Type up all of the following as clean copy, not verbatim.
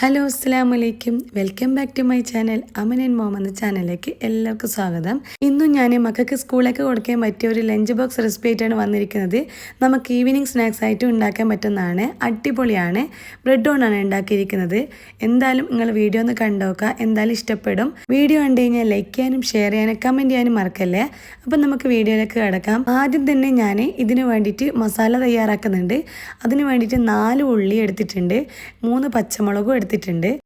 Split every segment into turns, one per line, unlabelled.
Hello അസ്സലാമു അലൈക്കും welcome back to my channel Aman and mom എന്ന ചാനലിലേക്ക് എല്ലാവർക്കും സ്വാഗതം. ഇന്നും ഞാൻ മക്കൾക്ക് സ്കൂളിലേക്ക് കൊടുക്കാൻ പറ്റിയ ഒരു ലഞ്ച് ബോക്സ് റെസിപ്പി ആയിട്ടാണ് വന്നിരിക്കുന്നത്. നമുക്ക് ഈവനിങ് സ്നാക്സ് ആയിട്ട് ഉണ്ടാക്കാൻ പറ്റുന്നതാണ്. അടിപൊളിയാണ്. ബ്രെഡ് കൊണ്ടാണ് ഉണ്ടാക്കിയിരിക്കുന്നത്. എന്തായാലും നിങ്ങൾ വീഡിയോ ഒന്ന് കണ്ടുനോക്കുക, എന്തായാലും ഇഷ്ടപ്പെടും. വീഡിയോ കണ്ടു കഴിഞ്ഞാൽ ലൈക്ക് ചെയ്യാനും ഷെയർ ചെയ്യാനും കമൻറ്റ് ചെയ്യാനും മറക്കല്ലേ. അപ്പം നമുക്ക് വീഡിയോയിലേക്ക് കിടക്കാം. ആദ്യം തന്നെ ഞാൻ ഇതിന് വേണ്ടിയിട്ട് മസാല തയ്യാറാക്കുന്നുണ്ട്. അതിന് വേണ്ടിയിട്ട് 4 ഉള്ളി എടുത്തിട്ടുണ്ട്, 3 പച്ചമുളകും എടുത്തിട്ടുണ്ട്.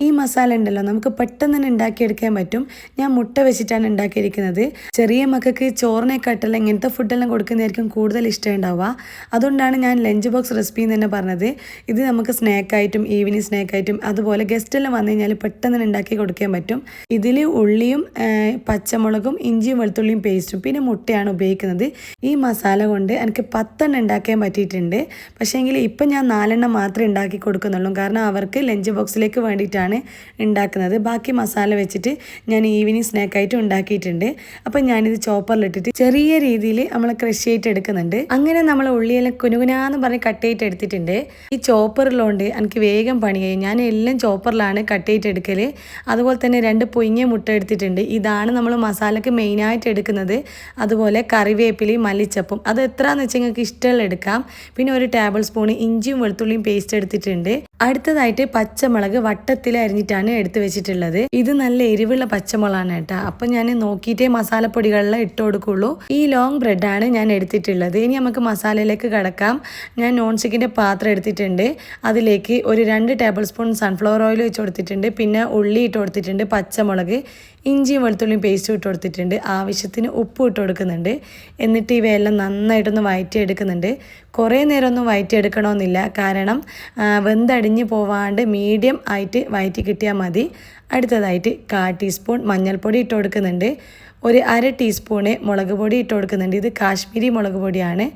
ഈ മസാല ഉണ്ടല്ലോ നമുക്ക് പെട്ടെന്ന് തന്നെ ഉണ്ടാക്കിയെടുക്കാൻ പറ്റും. ഞാൻ മുട്ട വെച്ചിട്ടാണ് ഉണ്ടാക്കിയിരിക്കുന്നത്. ചെറിയ മക്കൾക്ക് ചോറിനെക്കാട്ടെല്ലാം ഇങ്ങനത്തെ ഫുഡെല്ലാം കൊടുക്കുന്നതായിരിക്കും കൂടുതൽ ഇഷ്ടം ഉണ്ടാവുക. അതുകൊണ്ടാണ് ഞാൻ ലഞ്ച് ബോക്സ് റെസിപ്പി എന്ന് തന്നെ പറഞ്ഞത്. ഇത് നമുക്ക് സ്നാക്കായിട്ടും ഈവനിങ് സ്നാക്കായിട്ടും അതുപോലെ ഗസ്റ്റെല്ലാം വന്നു കഴിഞ്ഞാൽ പെട്ടെന്ന് തന്നെ ഉണ്ടാക്കി കൊടുക്കാൻ പറ്റും. ഇതിൽ ഉള്ളിയും പച്ചമുളകും ഇഞ്ചിയും വെളുത്തുള്ളിയും പേസ്റ്റും പിന്നെ മുട്ടയാണ് ഉപയോഗിക്കുന്നത്. ഈ മസാല കൊണ്ട് എനിക്ക് 10 എണ്ണം ഉണ്ടാക്കാൻ പറ്റിയിട്ടുണ്ട്. പക്ഷേങ്കിൽ ഇപ്പം ഞാൻ 4 എണ്ണം മാത്രമേ ഉണ്ടാക്കി കൊടുക്കുന്നുള്ളൂ. കാരണം അവർക്ക് ലഞ്ച് ബോക്സിലേക്ക് വേണ്ടിയിട്ടാണ് ഉണ്ടാക്കുന്നത്. ബാക്കി മസാല വെച്ചിട്ട് ഞാൻ ഈവനിങ് സ്നാക്കായിട്ട് ഉണ്ടാക്കിയിട്ടുണ്ട്. അപ്പം ഞാനിത് ചോപ്പറിലിട്ടിട്ട് ചെറിയ രീതിയിൽ നമ്മൾ ക്രഷ് ചെയ്തിട്ട് എടുക്കുന്നുണ്ട്. അങ്ങനെ നമ്മൾ ഉള്ളിയെല്ലാം കുനുകുനാന്ന് പറഞ്ഞ് കട്ട് ചെയ്തിട്ട് എടുത്തിട്ടുണ്ട്. ഈ ചോപ്പറിലുണ്ട് എനിക്ക് വേഗം പണിയായി. ഞാൻ എല്ലാം ചോപ്പറിലാണ് കട്ട് ചെയ്തിട്ട് എടുക്കൽ. അതുപോലെ തന്നെ 2 പുഴുങ്ങിയ മുട്ട എടുത്തിട്ടുണ്ട്. ഇതാണ് നമ്മൾ മസാലയ്ക്ക് മെയിനായിട്ട് എടുക്കുന്നത്. അതുപോലെ കറിവേപ്പിലയും മല്ലിച്ചപ്പും അത് എത്രയാണെന്ന് വെച്ചാൽ നിങ്ങൾക്ക് ഇഷ്ടമുള്ള എടുക്കാം. പിന്നെ 1 ടേബിൾ സ്പൂൺ ഇഞ്ചിയും വെളുത്തുള്ളിയും പേസ്റ്റ് എടുത്തിട്ടുണ്ട്. അടുത്തതായിട്ട് പച്ചമുളക് വട്ടത്തിൽ അരിഞ്ഞിട്ടാണ് എടുത്തു വെച്ചിട്ടുള്ളത്. ഇത് നല്ല എരിവുള്ള പച്ചമുളകാണ് കേട്ടോ. അപ്പം ഞാൻ നോക്കിയിട്ടേ മസാലപ്പൊടികളെല്ലാം ഇട്ട് കൊടുക്കുള്ളൂ. ഈ ലോങ് ബ്രെഡാണ് ഞാൻ എടുത്തിട്ടുള്ളത്. ഇനി നമുക്ക് മസാലയിലേക്ക് കടക്കാം. ഞാൻ നോൺ സ്റ്റിക്കിൻ്റെ പാത്രം എടുത്തിട്ടുണ്ട്. അതിലേക്ക് ഒരു 2 ടേബിൾ സ്പൂൺ സൺഫ്ലവർ ഓയിൽ വെച്ച് കൊടുത്തിട്ടുണ്ട്. പിന്നെ ഉള്ളി ഇട്ട് കൊടുത്തിട്ടുണ്ട്, പച്ചമുളക്, ഇഞ്ചിയും വെളുത്തുള്ളിയും പേസ്റ്റും ഇട്ട് കൊടുത്തിട്ടുണ്ട്. ആവശ്യത്തിന് ഉപ്പ് ഇട്ട് കൊടുക്കുന്നുണ്ട്. എന്നിട്ട് ഇവയെല്ലാം നന്നായിട്ടൊന്ന് വഴറ്റിയെടുക്കുന്നുണ്ട്. കുറേ നേരമൊന്നും വഴറ്റിയെടുക്കണമെന്നില്ല, കാരണം വെന്തടിഞ്ഞ് പോവാണ്ട് മീഡിയം ആയിട്ട് വഴറ്റി കിട്ടിയാൽ മതി. അടുത്തതായിട്ട് 1/4 ടീസ്പൂൺ മഞ്ഞൾപ്പൊടി ഇട്ട് കൊടുക്കുന്നുണ്ട്. ഒരു 1/2 ടീസ്പൂണ് മുളക് പൊടി ഇട്ട് കൊടുക്കുന്നുണ്ട്. ഇത് കാശ്മീരി മുളക് പൊടിയാണ്.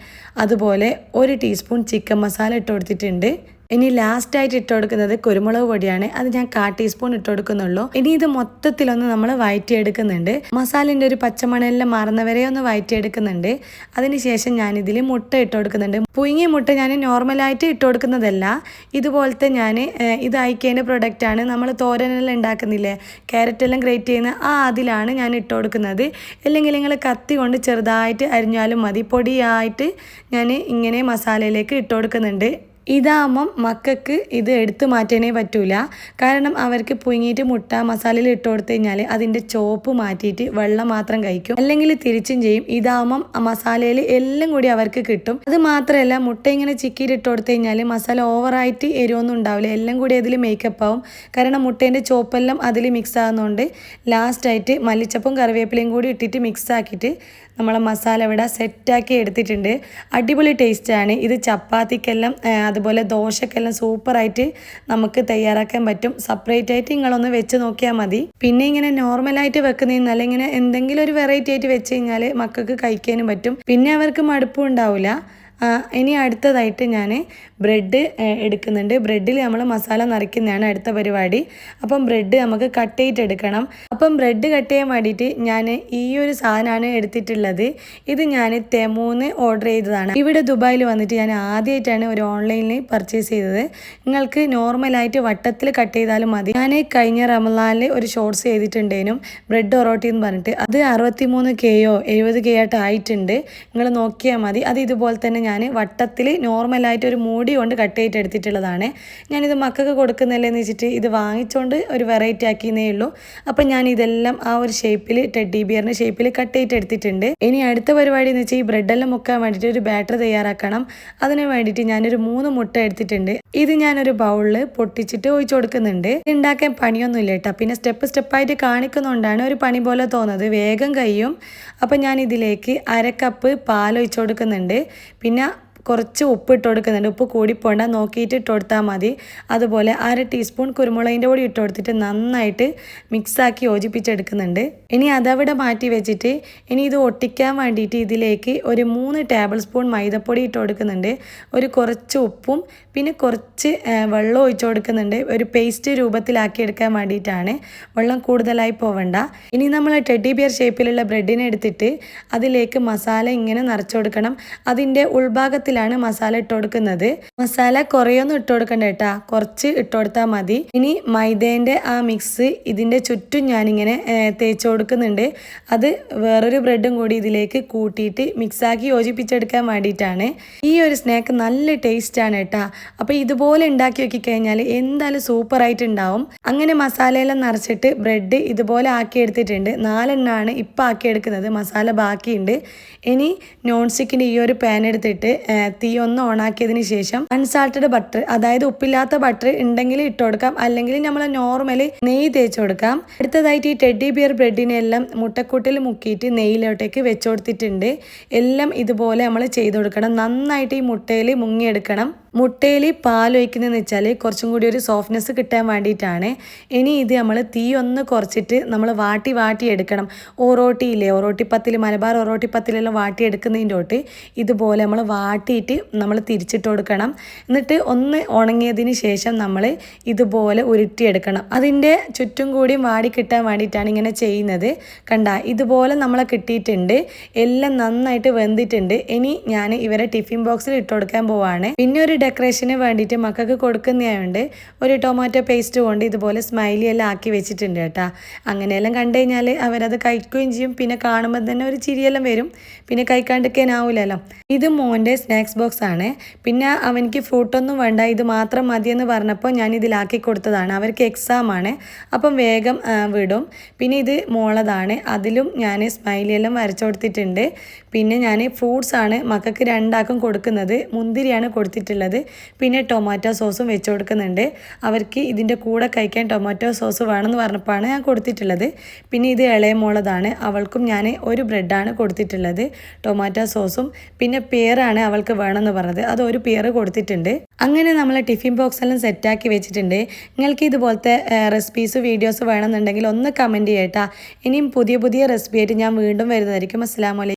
അതുപോലെ 1 ടീസ്പൂൺ ചിക്കൻ മസാല ഇട്ട് കൊടുത്തിട്ടുണ്ട്. ഇനി ലാസ്റ്റായിട്ട് ഇട്ട് കൊടുക്കുന്നത് കുരുമുളക് പൊടിയാണ്. അത് ഞാൻ 1/4 ടീസ്പൂൺ ഇട്ട് കൊടുക്കുന്നുള്ളൂ. ഇനി ഇത് മൊത്തത്തിലൊന്ന് നമ്മൾ വഴറ്റിയെടുക്കുന്നുണ്ട്. മസാലേൻ്റെ ഒരു പച്ചമണെല്ലാം മാറുന്നവരെ ഒന്ന് വഴറ്റിയെടുക്കുന്നുണ്ട്. അതിനുശേഷം ഞാനിതിൽ മുട്ട ഇട്ട് കൊടുക്കുന്നുണ്ട്. പുഴുങ്ങിയ മുട്ട ഞാൻ നോർമലായിട്ട് ഇട്ട് കൊടുക്കുന്നതല്ല. ഇതുപോലത്തെ ഞാൻ ഇത് ഐക്കേൻ്റെ പ്രൊഡക്റ്റാണ്. നമ്മൾ തോരനെല്ലാം ഉണ്ടാക്കുന്നില്ലേ, ക്യാരറ്റെല്ലാം ഗ്രേറ്റ് ചെയ്യുന്ന അതിലാണ് ഞാൻ ഇട്ട് കൊടുക്കുന്നത്. അല്ലെങ്കിൽ നിങ്ങൾ കത്തി കൊണ്ട് ചെറുതായിട്ട് അരിഞ്ഞാലും മതി. പൊടിയായിട്ട് ഞാൻ ഇങ്ങനെ മസാലയിലേക്ക് ഇട്ട് കൊടുക്കുന്നുണ്ട്. ഇതാകുമ്പം മക്കൾക്ക് ഇത് എടുത്തു മാറ്റാനേ പറ്റൂല. കാരണം അവർക്ക് പുഴുങ്ങിയിട്ട് മുട്ട മസാലയിൽ ഇട്ട് കൊടുത്തു കഴിഞ്ഞാൽ അതിൻ്റെ ചോപ്പ് മാറ്റിയിട്ട് വെള്ളം മാത്രം കഴിക്കും, അല്ലെങ്കിൽ തിരിച്ചും ചെയ്യും. ഇതാകുമ്പം മസാലയിൽ എല്ലാം കൂടി അവർക്ക് കിട്ടും. അത് മാത്രമല്ല മുട്ട ഇങ്ങനെ ചിക്കിയിട്ട് ഇട്ട് കൊടുത്തു കഴിഞ്ഞാൽ മസാല ഓവറായിട്ട് എരിവൊന്നും ഉണ്ടാവില്ല, എല്ലാം കൂടി അതിൽ മേക്കപ്പ് ആവും. കാരണം മുട്ടേൻ്റെ ചോപ്പെല്ലാം അതിൽ മിക്സ് ആകുന്നതുകൊണ്ട് ലാസ്റ്റായിട്ട് മല്ലിച്ചപ്പും കറിവേപ്പിലയും കൂടി ഇട്ടിട്ട് മിക്സ് ആക്കിയിട്ട് നമ്മളെ മസാല ഇവിടെ സെറ്റാക്കി എടുത്തിട്ടുണ്ട്. അടിപൊളി ടേസ്റ്റാണ് ഇത്. ചപ്പാത്തിക്കെല്ലാം അതുപോലെ ദോശക്കെല്ലാം സൂപ്പറായിട്ട് നമുക്ക് തയ്യാറാക്കാൻ പറ്റും. സെപ്പറേറ്റ് ആയിട്ട് നിങ്ങളൊന്ന് വെച്ച് നോക്കിയാൽ മതി. പിന്നെ ഇങ്ങനെ നോർമലായിട്ട് വെക്കുന്നതിൽ ഇങ്ങനെ എന്തെങ്കിലും ഒരു വെറൈറ്റി ആയിട്ട് വെച്ച് കഴിഞ്ഞാൽ മക്കൾക്ക് കഴിക്കാനും പറ്റും. പിന്നെ അവർക്ക് മടുപ്പും ഉണ്ടാവില്ല. ഇനി അടുത്തതായിട്ട് ഞാൻ ബ്രെഡ് എടുക്കുന്നുണ്ട്. ബ്രെഡിൽ നമ്മൾ മസാല നിറയ്ക്കുന്നതാണ് അടുത്ത പരിപാടി. അപ്പം ബ്രെഡ് നമുക്ക് കട്ട് ചെയ്തിട്ട് എടുക്കണം. അപ്പം ബ്രെഡ് കട്ട് ചെയ്യാൻ വേണ്ടിയിട്ട് ഞാൻ ഈ ഒരു സാധനമാണ് എടുത്തിട്ടുള്ളത്. ഇത് ഞാൻ തെമൂന്ന് ഓർഡർ ചെയ്തതാണ്. ഇവിടെ ദുബായിൽ വന്നിട്ട് ഞാൻ ആദ്യമായിട്ടാണ് ഒരു ഓൺലൈനിൽ പർച്ചേസ് ചെയ്തത്. നിങ്ങൾക്ക് നോർമലായിട്ട് വട്ടത്തിൽ കട്ട് ചെയ്താലും മതി. ഞാൻ കഴിഞ്ഞ റമദാനിൽ ഒരു ഷോർട്സ് ചെയ്തിട്ടുണ്ടേനും ബ്രെഡ് ഒറോട്ടി എന്ന് പറഞ്ഞിട്ട്. അത് 63K 70K ആയിട്ട് ആയിട്ടുണ്ട്. നിങ്ങൾ നോക്കിയാൽ മതി. അത് ഇതുപോലെ തന്നെ ഞാൻ വട്ടത്തിൽ നോർമലായിട്ട് ഒരു മൂടി കൊണ്ട് കട്ട് ചെയ്തിട്ട് എടുത്തിട്ടുള്ളതാണ്. ഞാനിത് മക്കൾക്ക് കൊടുക്കുന്നില്ലെന്ന് വെച്ചിട്ട് ഇത് വാങ്ങിച്ചുകൊണ്ട് ഒരു വെറൈറ്റി ആക്കിയെന്നേ ഉള്ളൂ. അപ്പം ഞാൻ ഇതെല്ലാം ആ ഒരു ഷേപ്പിൽ ടെഡ്ഡി ബിയറിൻ്റെ ഷേപ്പിൽ കട്ട് ചെയ്തിട്ട് എടുത്തിട്ടുണ്ട്. ഇനി അടുത്ത പരിപാടി എന്ന് വെച്ചാൽ ഈ ബ്രെഡെല്ലാം മുക്കാൻ വേണ്ടിയിട്ട് ഒരു ബാറ്റർ തയ്യാറാക്കണം. അതിന് വേണ്ടിയിട്ട് ഞാനൊരു 3 മുട്ട എടുത്തിട്ടുണ്ട്. ഇത് ഞാനൊരു ബൗളിൽ പൊട്ടിച്ചിട്ട് ഒഴിച്ചു കൊടുക്കുന്നുണ്ട്. ഉണ്ടാക്കാൻ പണിയൊന്നുമില്ല കേട്ടോ. പിന്നെ സ്റ്റെപ്പായിട്ട് കാണിക്കുന്നതുകൊണ്ടാണ് ഒരു പണി പോലെ തോന്നുന്നത്, വേഗം കഴിയും. അപ്പം ഞാൻ ഇതിലേക്ക് 1/2 കപ്പ് പാൽ ഒഴിച്ചു കൊടുക്കുന്നുണ്ട്. പിന്നെ കുറച്ച് ഉപ്പ് ഇട്ട് കൊടുക്കുന്നുണ്ട്. ഉപ്പ് കൂടിപ്പോണ്ട, നോക്കിയിട്ട് ഇട്ട് കൊടുത്താൽ മതി. അതുപോലെ 1/2 ടീസ്പൂൺ കുരുമുളകിൻ്റെ പൊടി ഇട്ട് കൊടുത്തിട്ട് നന്നായിട്ട് മിക്സാക്കി യോജിപ്പിച്ചെടുക്കുന്നുണ്ട്. ഇനി അതവിടെ മാറ്റി വെച്ചിട്ട് ഇനി ഇത് ഒട്ടിക്കാൻ വേണ്ടിയിട്ട് ഇതിലേക്ക് ഒരു 3 ടേബിൾ സ്പൂൺ മൈദപ്പൊടി ഇട്ട് കൊടുക്കുന്നുണ്ട്. ഒരു കുറച്ച് ഉപ്പും പിന്നെ കുറച്ച് വെള്ളം ഒഴിച്ചു കൊടുക്കുന്നുണ്ട്. ഒരു പേസ്റ്റ് രൂപത്തിലാക്കി എടുക്കാൻ വേണ്ടിയിട്ടാണ്. വെള്ളം കൂടുതലായി പോവണ്ട. ഇനി നമ്മൾ ടെഡ്ഡി ബിയർ ഷേപ്പിലുള്ള ബ്രെഡിനെ എടുത്തിട്ട് അതിലേക്ക് മസാല ഇങ്ങനെ നിറച്ചു കൊടുക്കണം. അതിൻ്റെ ഉൾഭാഗത്ത് നീളത്തിലാണ് മസാല ഇട്ട് കൊടുക്കുന്നത്. മസാല കുറേയൊന്നും ഇട്ട് കൊടുക്കണ്ട കേട്ടാ, കുറച്ച് ഇട്ട് കൊടുത്താൽ മതി. ഇനി മൈദേൻ്റെ ആ മിക്സ് ഇതിൻ്റെ ചുറ്റും ഞാനിങ്ങനെ തേച്ച് കൊടുക്കുന്നുണ്ട്. അത് വേറൊരു ബ്രെഡും കൂടി ഇതിലേക്ക് കൂട്ടിയിട്ട് മിക്സാക്കി യോജിപ്പിച്ചെടുക്കാൻ വേണ്ടിയിട്ടാണ്. ഈ ഒരു സ്നാക്ക് നല്ല ടേസ്റ്റാണ് കേട്ടാ. അപ്പോൾ ഇതുപോലെ ഉണ്ടാക്കി നോക്കി കഴിഞ്ഞാൽ എന്തായാലും സൂപ്പറായിട്ട് ഉണ്ടാവും. അങ്ങനെ മസാലയെല്ലാം നിറച്ചിട്ട് ബ്രെഡ് ഇതുപോലെ ആക്കി എടുത്തിട്ടുണ്ട്. 4 എണ്ണമാണ് ഇപ്പം ആക്കിയെടുക്കുന്നത്, മസാല ബാക്കിയുണ്ട്. ഇനി നോൺ സ്റ്റിക്കിൻ്റെ ഈ ഒരു പാൻ എടുത്തിട്ട് തീ ഒന്ന് ഓണാക്കിയതിന് ശേഷം അൺസാൾട്ടഡ് ബട്ടർ, അതായത് ഉപ്പില്ലാത്ത ബട്ടർ ഉണ്ടെങ്കിൽ ഇട്ട് കൊടുക്കാം, അല്ലെങ്കിൽ നമ്മൾ നോർമലി നെയ്യ് തേച്ച് കൊടുക്കാം. അടുത്തതായിട്ട് ഈ ടെഡ്ഡി ബിയർ ബ്രെഡിനെല്ലാം മുട്ടക്കൂട്ടിൽ മുക്കിയിട്ട് നെയ്യിലോട്ടേക്ക് വെച്ച് കൊടുത്തിട്ടുണ്ട്. എല്ലാം ഇതുപോലെ നമ്മൾ ചെയ്ത് കൊടുക്കണം. നന്നായിട്ട് ഈ മുട്ടയിൽ മുങ്ങിയെടുക്കണം. മുട്ടയിൽ പാൽ ഒഴിക്കുന്നതെന്ന് വെച്ചാൽ കുറച്ചും കൂടി ഒരു സോഫ്റ്റ്നെസ് കിട്ടാൻ വേണ്ടിയിട്ടാണ്. ഇനി ഇത് നമ്മൾ തീ ഒന്ന് കുറച്ചിട്ട് നമ്മൾ വാട്ടി എടുക്കണം. ഓറോട്ടിയില്ലേ, ഓറോട്ടിപ്പത്തിൽ, മലബാർ ഓറോട്ടിപ്പത്തിലെല്ലാം വാട്ടി എടുക്കുന്നതിൻ്റെ തൊട്ട് ഇതുപോലെ നമ്മൾ വാട്ടിയിട്ട് നമ്മൾ തിരിച്ചിട്ട് കൊടുക്കണം. എന്നിട്ട് ഒന്ന് ഉണങ്ങിയതിന് ശേഷം നമ്മൾ ഇതുപോലെ ഉരുട്ടിയെടുക്കണം. അതിൻ്റെ ചുറ്റും കൂടിയും വാടി കിട്ടാൻ വേണ്ടിയിട്ടാണ് ഇങ്ങനെ ചെയ്യുന്നത്. കണ്ട, ഇതുപോലെ നമ്മളെ കിട്ടിയിട്ടുണ്ട്. എല്ലാം നന്നായിട്ട് വെന്തിട്ടുണ്ട്. ഇനി ഞാൻ ഇവരെ ടിഫിൻ ബോക്സിൽ ഇട്ട് കൊടുക്കാൻ പോവാണ്. പിന്നെ ഒരു ഡെക്കറേഷന് വേണ്ടിയിട്ട് മക്കൾക്ക് കൊടുക്കുന്നതായതുകൊണ്ട് ഒരു ടൊമാറ്റോ പേസ്റ്റ് കൊണ്ട് ഇതുപോലെ സ്മൈലി എല്ലാം ആക്കി വെച്ചിട്ടുണ്ട് കേട്ടോ. അങ്ങനെയെല്ലാം കണ്ടു കഴിഞ്ഞാൽ അവരത് കഴിക്കുകയും ചെയ്യും. പിന്നെ കാണുമ്പോൾ തന്നെ ഒരു ചിരിയെല്ലാം വരും. പിന്നെ കഴിക്കാണ്ടിരിക്കാനാവില്ലല്ലോ. ഇത് മോൻ്റെ സ്നാക്സ് ബോക്സ് ആണ്. പിന്നെ അവനിക്ക് ഫ്രൂട്ടൊന്നും വേണ്ട, ഇത് മാത്രം മതിയെന്ന് പറഞ്ഞപ്പോൾ ഞാൻ ഇതിലാക്കി കൊടുത്തതാണ്. അവർക്ക് എക്സാം ആണ്, അപ്പം വേഗം വിടും. പിന്നെ ഇത് മോളതാണ്, അതിലും ഞാൻ സ്മൈലി എല്ലാം വരച്ചു കൊടുത്തിട്ടുണ്ട്. പിന്നെ ഞാൻ ഫ്രൂട്ട്സ് ആണ് മക്കൾക്ക് 2 ആക്കും കൊടുക്കുന്നത്. മുന്തിരിയാണ് കൊടുത്തിട്ടുള്ളത്. പിന്നെ ടൊമാറ്റോ സോസും വെച്ച് കൊടുക്കുന്നുണ്ട്. അവർക്ക് ഇതിൻ്റെ കൂടെ കഴിക്കാൻ ടൊമാറ്റോ സോസ് വേണമെന്ന് പറഞ്ഞപ്പോഴാണ് ഞാൻ കൊടുത്തിട്ടുള്ളത്. പിന്നെ ഇത് ഇളയ മോളതാണ്, അവൾക്കും ഞാൻ ഒരു ബ്രെഡാണ് കൊടുത്തിട്ടുള്ളത്, ടൊമാറ്റോ സോസും. പിന്നെ പേറാണ് അവൾക്ക് വേണമെന്ന് പറഞ്ഞത്, അത് ഒരു പേര് കൊടുത്തിട്ടുണ്ട്. അങ്ങനെ നമ്മൾ ടിഫിൻ ബോക്സ് എല്ലാം സെറ്റാക്കി വെച്ചിട്ടുണ്ട്. നിങ്ങൾക്ക് ഇതുപോലത്തെ റെസിപ്പീസ് വീഡിയോസ് വേണമെന്നുണ്ടെങ്കിൽ ഒന്ന് കമൻറ്റ് ചെയ്യട്ടാ. ഇനിയും പുതിയ റെസിപ്പി ആയിട്ട് ഞാൻ വീണ്ടും വരുന്നതായിരിക്കും. അസ്സലാമു അലൈക്കും.